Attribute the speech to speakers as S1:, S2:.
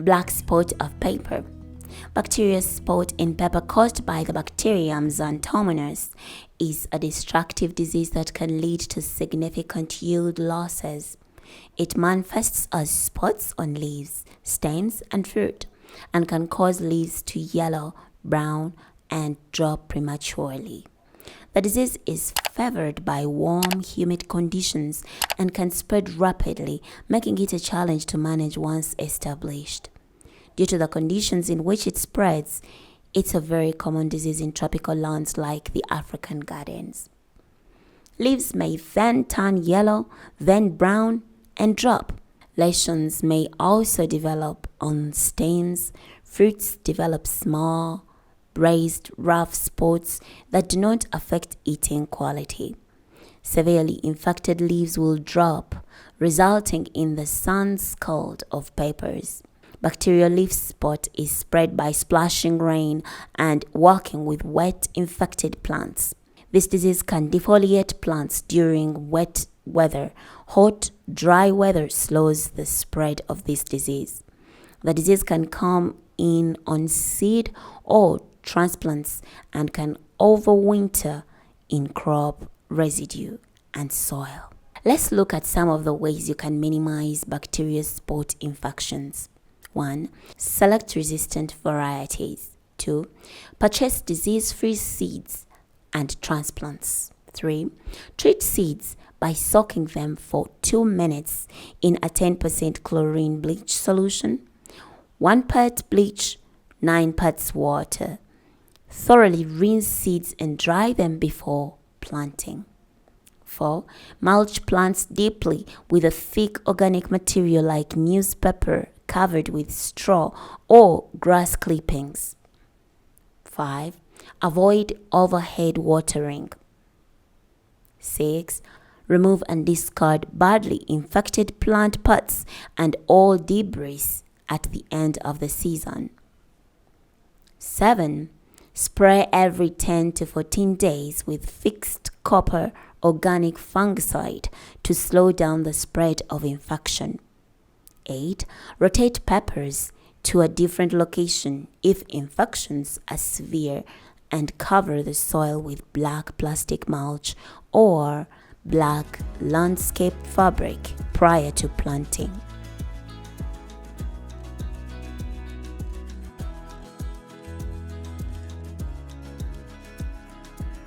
S1: Black spot of paper. Bacterial spot in pepper caused by the bacterium Xanthomonas is a destructive disease that can lead to significant yield losses. It manifests as spots on leaves, stems, and fruit, and can cause leaves to yellow, brown, and drop prematurely. The disease is favored by warm, humid conditions and can spread rapidly, making it a challenge to manage once established. Due to the conditions in which it spreads, it's a very common disease in tropical lands like the African gardens. Leaves may then turn yellow, then brown, and drop. Lesions may also develop on stems. Fruits develop small, raised, rough spots that do not affect eating quality. Severely infected leaves will drop, resulting in the sunscald of papers. Bacterial leaf spot is spread by splashing rain and walking with wet, infected plants. This disease can defoliate plants during wet weather. Hot, dry weather slows the spread of this disease. The disease can come in on seed or transplants and can overwinter in crop, residue, and soil. Let's look at some of the ways you can minimize bacterial spot infections. 1. Select resistant varieties. 2. Purchase disease-free seeds and transplants. 3. Treat seeds by soaking them for 2 minutes in a 10% chlorine bleach solution. 1 part bleach, 9 parts water. Thoroughly rinse seeds and dry them before planting. 4. Mulch plants deeply with a thick organic material like newspaper covered with straw or grass clippings. 5. Avoid overhead watering. 6. Remove and discard badly infected plant pots and all debris at the end of the season. 7. Spray every 10 to 14 days with fixed copper organic fungicide to slow down the spread of infection. 8. Rotate peppers to a different location if infections are severe and cover the soil with black plastic mulch or black landscape fabric prior to planting.